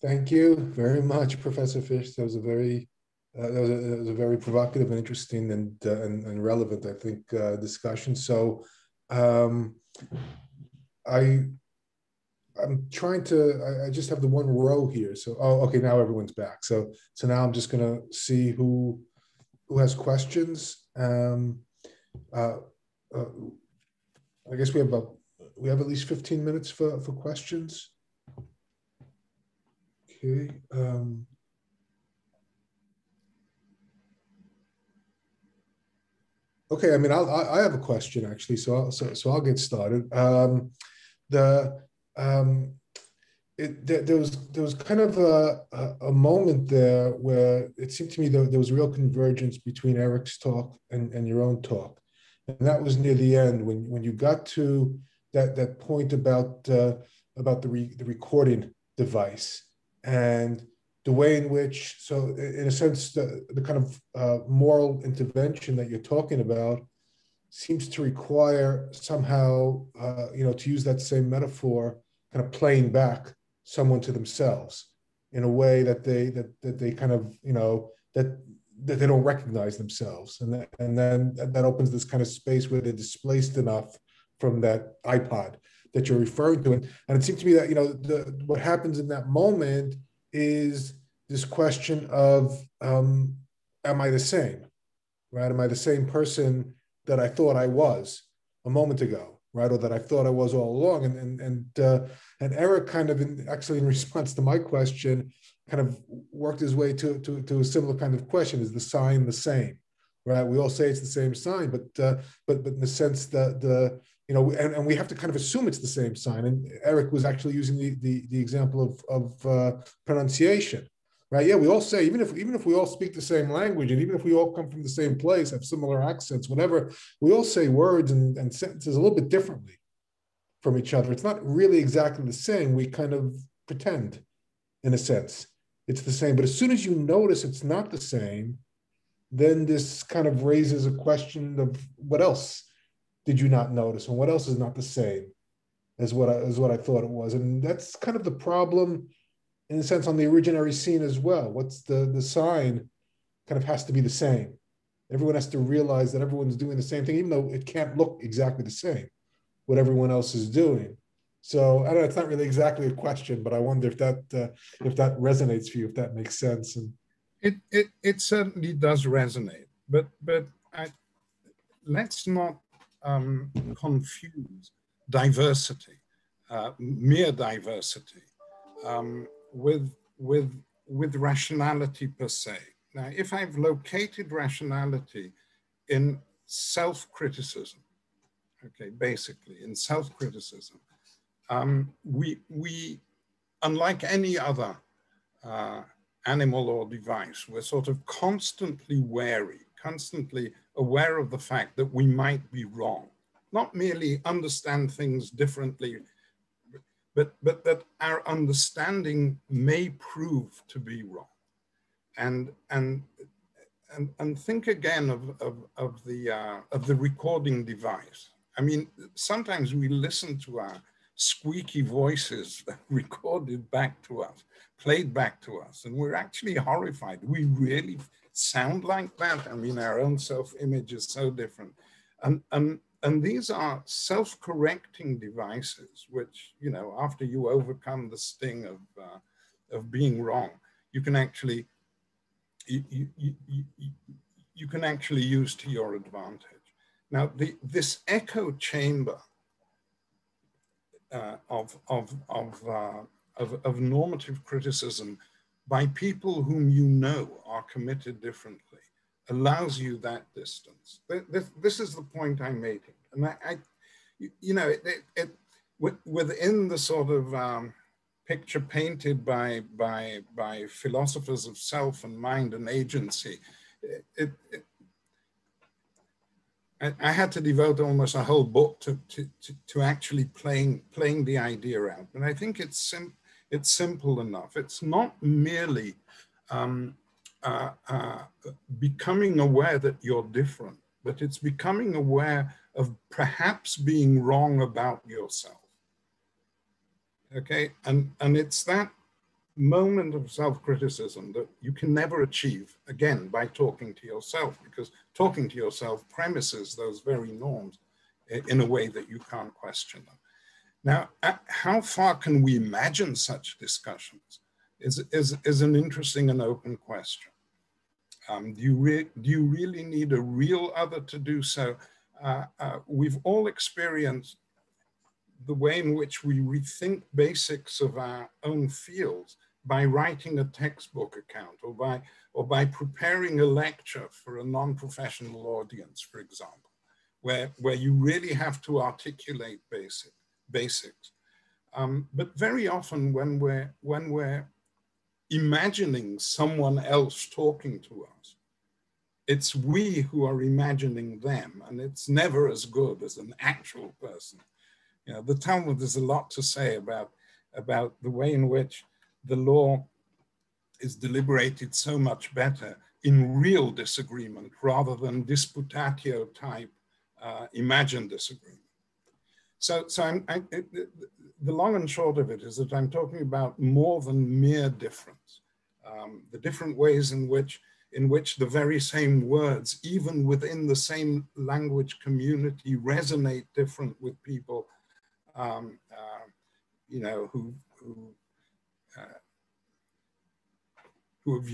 S1: Thank you very much, Professor Fisch. That was a very, that was a very provocative and interesting and relevant, I think, discussion. So I'm trying to, I just have the one row here. So, oh, okay, now everyone's back. So now I'm just gonna see who has questions. I guess we have at least 15 minutes for questions. Okay. Okay. I mean, I have a question actually, so I'll get started. There was kind of a moment there where it seemed to me there was real convergence between Eric's talk and your own talk, and that was near the end when you got to that point about the recording device and the way in which, so in a sense, the kind of moral intervention that you're talking about seems to require somehow, to use that same metaphor, kind of playing back someone to themselves in a way that they kind of, that they don't recognize themselves, and then that opens this kind of space where they're displaced enough from that iPod that you're referring to, and it seemed to me that what happens in that moment is this question of am I the same, right? Am I the same person that I thought I was a moment ago, right? Or that I thought I was all along. And Eric kind of, actually in response to my question, kind of worked his way to a similar kind of question: is the sign the same, right? We all say it's the same sign, but in the sense that and we have to kind of assume it's the same sign. And Eric was actually using the example of pronunciation. Right? Yeah, we all say, even if we all speak the same language, and even if we all come from the same place, have similar accents, whatever, we all say words and sentences a little bit differently from each other. It's not really exactly the same. We kind of pretend, in a sense, it's the same. But as soon as you notice it's not the same, then this kind of raises a question of what else did you not notice, and what else is not the same as what I thought it was. And that's kind of the problem, in a sense, on the originary scene as well. What's the sign kind of has to be the same. Everyone has to realize that everyone's doing the same thing, even though it can't look exactly the same, what everyone else is doing. So I don't know, it's not really exactly a question, but I wonder if that resonates for you, if that makes sense. And
S2: it certainly does resonate, but let's not confuse diversity, mere diversity, with rationality per se. Now, if I've located rationality in self-criticism, okay, basically in self-criticism, we, unlike any other animal or device, we're sort of constantly wary, constantly aware of the fact that we might be wrong, not merely understand things differently, but that our understanding may prove to be wrong. And think again of the recording device. I mean, sometimes we listen to our squeaky voices recorded back to us, played back to us, and we're actually horrified. We really sound like that? I mean, our own self-image is so different. And these are self-correcting devices, which, you know, after you overcome the sting of being wrong, you can actually you can actually use to your advantage. Now, this echo chamber of normative criticism by people whom you know are committed differently allows you that distance. This is the point I'm making, and you know, within the sort of picture painted by philosophers of self and mind and agency, I had to devote almost a whole book to actually playing the idea out. And I think it's simple enough. It's not merely becoming aware that you're different, but it's becoming aware of perhaps being wrong about yourself. Okay, and it's that moment of self-criticism that you can never achieve, again, by talking to yourself, because talking to yourself premises those very norms in a way that you can't question them. Now, how far can we imagine such discussions is an interesting and open question. Do you really need a real other to do so? We've all experienced the way in which we rethink basics of our own fields by writing a textbook account, or by preparing a lecture for a non-professional audience, for example, where you really have to articulate basics. But very often when we're imagining someone else talking to us, it's we who are imagining them, and it's never as good as an actual person. You know, the Talmud, there's a lot to say about the way in which the law is deliberated so much better in real disagreement rather than disputatio type imagined disagreement. So the long and short of it is that I'm talking about more than mere difference. The different ways in which the very same words, even within the same language community, resonate different with people you know, who have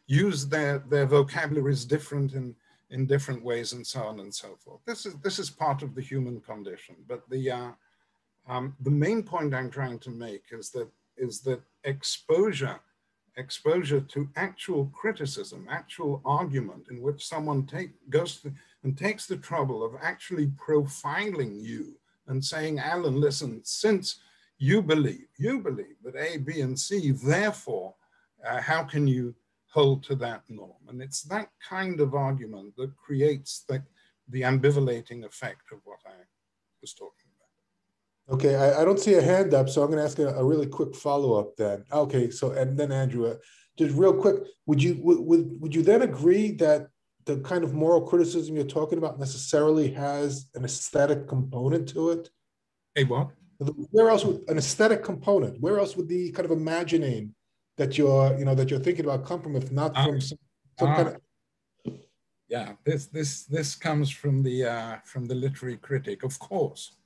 S2: used their vocabularies different in different ways, and so on and so forth. This is part of the human condition. But the main point I'm trying to make is that exposure to actual criticism, actual argument, in which someone takes the trouble of actually profiling you and saying, Alan, listen, since you believe that A, B, and C, therefore, how can you hold to that norm? And it's that kind of argument that creates the ambivalating effect of what I was talking about.
S1: Okay, I don't see a hand up, so I'm going to ask a really quick follow-up then. Okay, so, and then Andrew, just real quick, would you then agree that the kind of moral criticism you're talking about necessarily has an aesthetic component to it?
S2: A what?
S1: Where else would an aesthetic component? Where else would the kind of imagining that you're, that you're thinking about come from, if not from some kind of?
S2: Yeah, this comes from the literary critic, of course,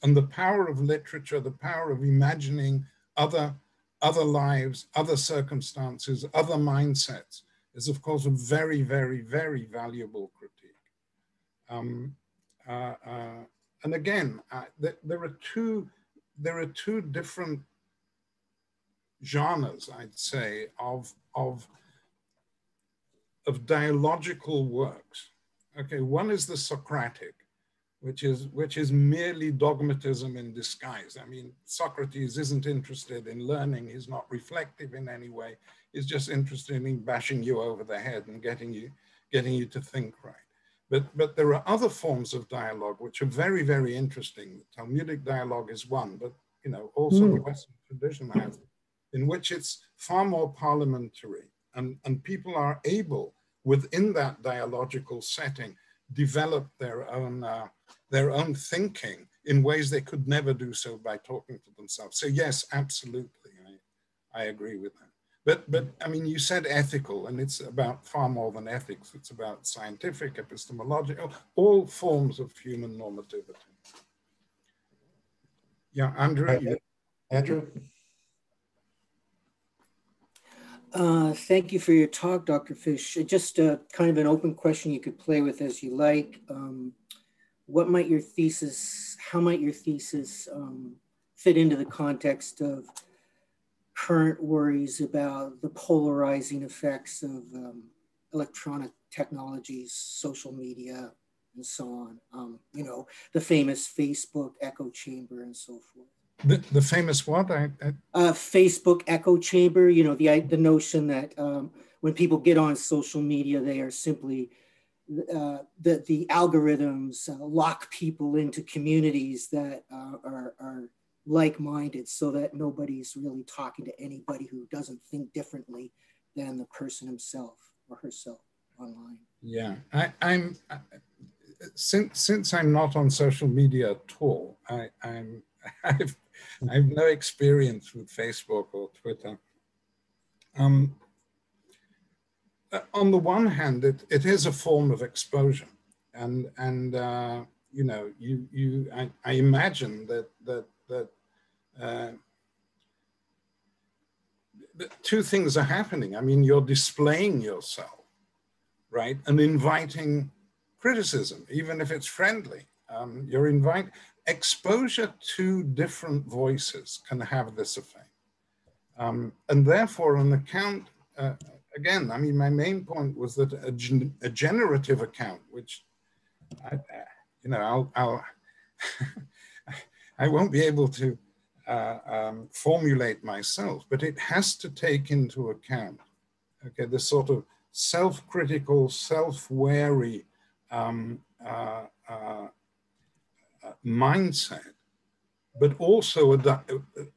S2: and the power of literature, the power of imagining other lives, other circumstances, other mindsets, is of course a very, very, very valuable critique. And again, there are two different genres, I'd say, of dialogical works. Okay, one is the Socratic, which is merely dogmatism in disguise. I mean, Socrates isn't interested in learning. He's not reflective in any way. He's just interested in bashing you over the head and getting you to think right. But there are other forms of dialogue which are very, very interesting. The Talmudic dialogue is one, but also the Western tradition has, in which it's far more parliamentary, and people are able, within that dialogical setting, develop their own thinking in ways they could never do so by talking to themselves. So yes, absolutely, I agree with that. But I mean, you said ethical, and it's about far more than ethics. It's about scientific, epistemological, all forms of human normativity. Yeah, Andrew.
S1: Andrew?
S3: Thank you for your talk, Dr. Fisch. Just kind of an open question you could play with as you like. How might your thesis fit into the context of current worries about the polarizing effects of electronic technologies, social media, and so on? The famous Facebook echo chamber and so forth.
S2: The famous what?
S3: Facebook echo chamber, the notion that when people get on social media, they are simply, the algorithms lock people into communities that are like-minded, so that nobody's really talking to anybody who doesn't think differently than the person himself or herself online.
S2: Yeah, since I'm not on social media at all, I've no experience with Facebook or Twitter. On the one hand, it is a form of exposure, and I imagine that two things are happening. I mean, you're displaying yourself, right, and inviting criticism, even if it's friendly. Exposure to different voices can have this effect. And therefore, an account, again, I mean, my main point was that a generative account, which I won't be able to formulate myself, but it has to take into account, okay, this sort of self-critical, self-wary mindset, but also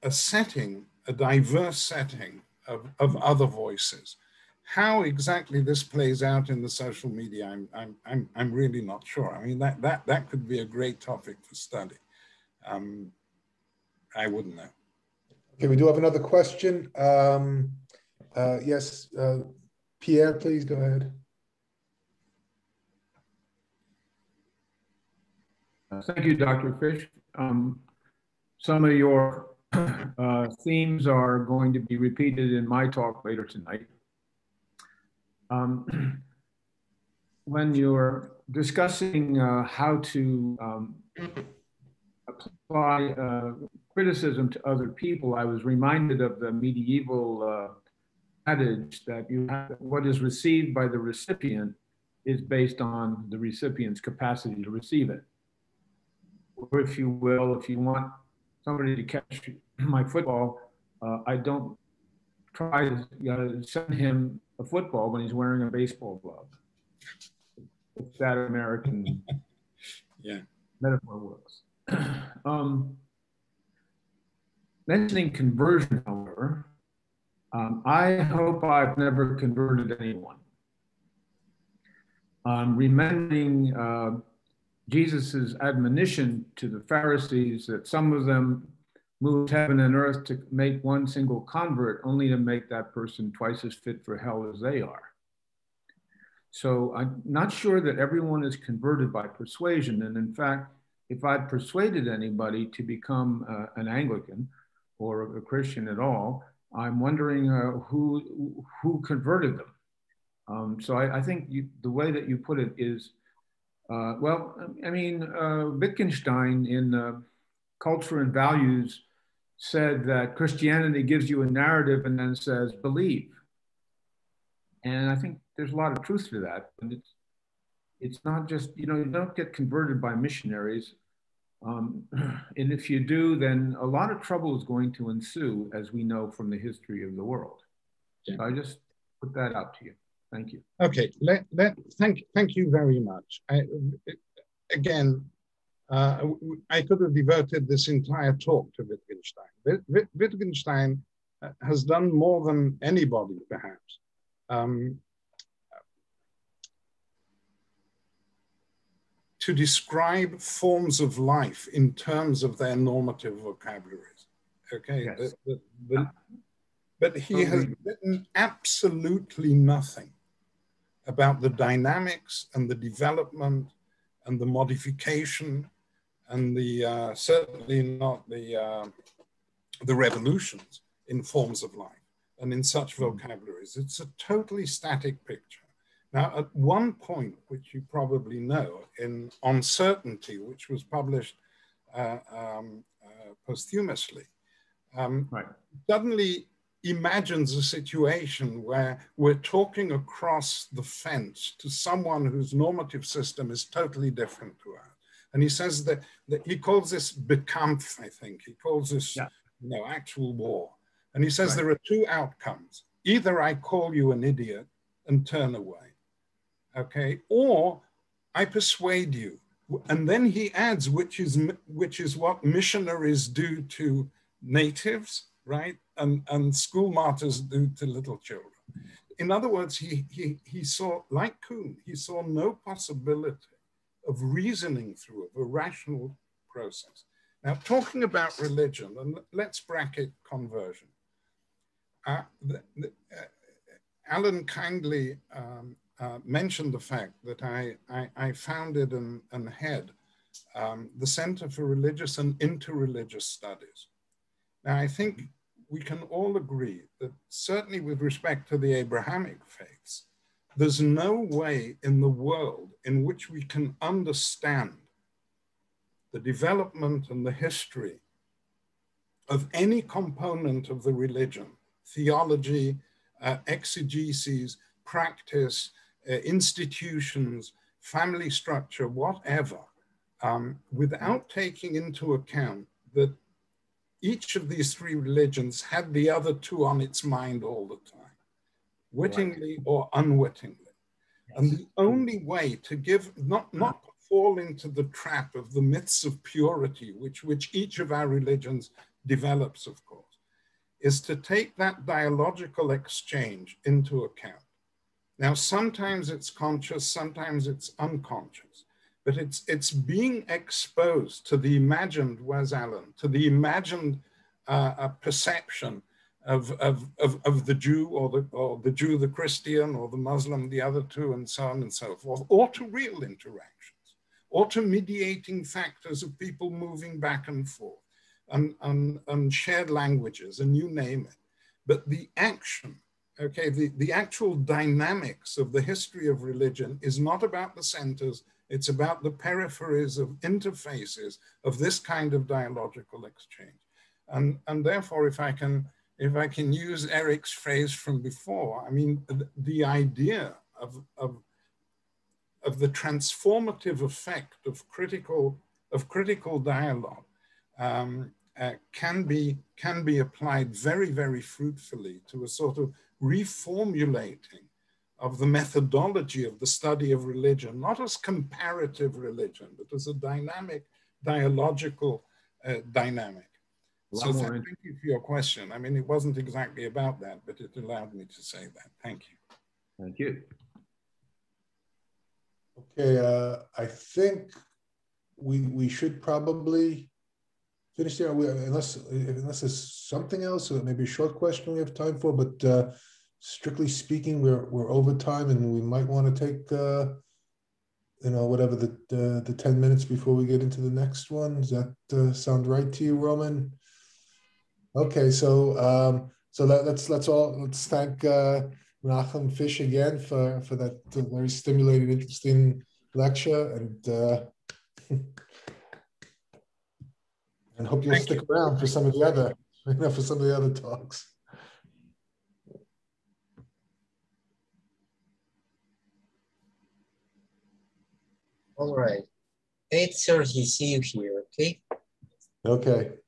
S2: a setting, a diverse setting of other voices. How exactly this plays out in the social media, I'm really not sure. I mean, that could be a great topic for study. I wouldn't know.
S1: Okay, we do have another question. Yes, Pierre, please go ahead.
S4: Thank you, Dr. Fisch. Some of your themes are going to be repeated in my talk later tonight. When you're discussing how to apply criticism to other people, I was reminded of the medieval adage that what is received by the recipient is based on the recipient's capacity to receive it. Or if you will, if you want somebody to catch my football, I don't try to send him a football when he's wearing a baseball glove. If that American metaphor works. Mentioning conversion, however, I hope I've never converted anyone. remembering Jesus's admonition to the Pharisees that some of them moved heaven and earth to make one single convert, only to make that person twice as fit for hell as they are. So I'm not sure that everyone is converted by persuasion. And in fact, if I've persuaded anybody to become an Anglican or a Christian at all, I'm wondering who converted them. So I think the way that you put it is, well, I mean, Wittgenstein in Culture and Values said that Christianity gives you a narrative and then says, believe. And I think there's a lot of truth to that. And it's not just, you don't get converted by missionaries. And if you do, then a lot of trouble is going to ensue, as we know from the history of the world. Yeah. So I just put that out to you. Thank you.
S2: Okay, thank you very much. Again, I could have devoted this entire talk to Wittgenstein. Wittgenstein has done more than anybody, perhaps. To describe forms of life in terms of their normative vocabularies. Okay, yes. But he has written absolutely nothing about the dynamics and the development and the modification and the certainly not the revolutions in forms of life and in such vocabularies. It's a totally static picture. Now, at one point, which you probably know, in Uncertainty, which was published posthumously, right, suddenly imagines a situation where we're talking across the fence to someone whose normative system is totally different to ours. And he says that he calls this Bekampf, I think. He calls this, actual war. And he says, right, there are two outcomes. Either I call you an idiot and turn away, okay, or I persuade you. And then he adds, which is what missionaries do to natives, right? And school martyrs do to little children. In other words, he saw, like Kuhn, he saw no possibility of reasoning through a rational process. Now, talking about religion, and let's bracket conversion. Alan kindly mentioned the fact that I founded and head the Center for Religious and Interreligious Studies. Now, I think we can all agree that certainly with respect to the Abrahamic faiths, there's no way in the world in which we can understand the development and the history of any component of the religion, theology, exegesis, practice, institutions, family structure, whatever, without taking into account that each of these three religions had the other two on its mind all the time, wittingly or unwittingly. Yes. And the only way to give, not fall into the trap of the myths of purity, which each of our religions develops, of course, is to take that dialogical exchange into account. Now, sometimes it's conscious, sometimes it's unconscious, but it's being exposed to the imagined, Wes Allen, to the imagined perception of the Jew or the Jew, the Christian, or the Muslim, the other two, and so on and so forth, or to real interactions, or to mediating factors of people moving back and forth, and shared languages, and you name it. But the action, okay, the actual dynamics of the history of religion is not about the centers, it's about the peripheries of interfaces of this kind of dialogical exchange. And therefore, if I can use Eric's phrase from before, I mean, the idea of the transformative effect of critical dialogue can be applied very, very fruitfully to a sort of reformulating of the methodology of the study of religion, not as comparative religion, but as a dynamic, dialogical dynamic. So thank you for your question. I mean, it wasn't exactly about that, but it allowed me to say that. Thank you.
S4: Thank you.
S1: Okay, I think we should probably finish there, unless there's something else, or maybe a short question we have time for. But strictly speaking, we're over time, and we might want to take whatever the 10 minutes before we get into the next one. Does that sound right to you, Roman? Okay, so let's thank Menachem Fisch again for that very stimulating, interesting lecture, and hope you'll stick around for some of the other talks.
S5: All right, 8:30. See you here. Okay.
S1: Okay.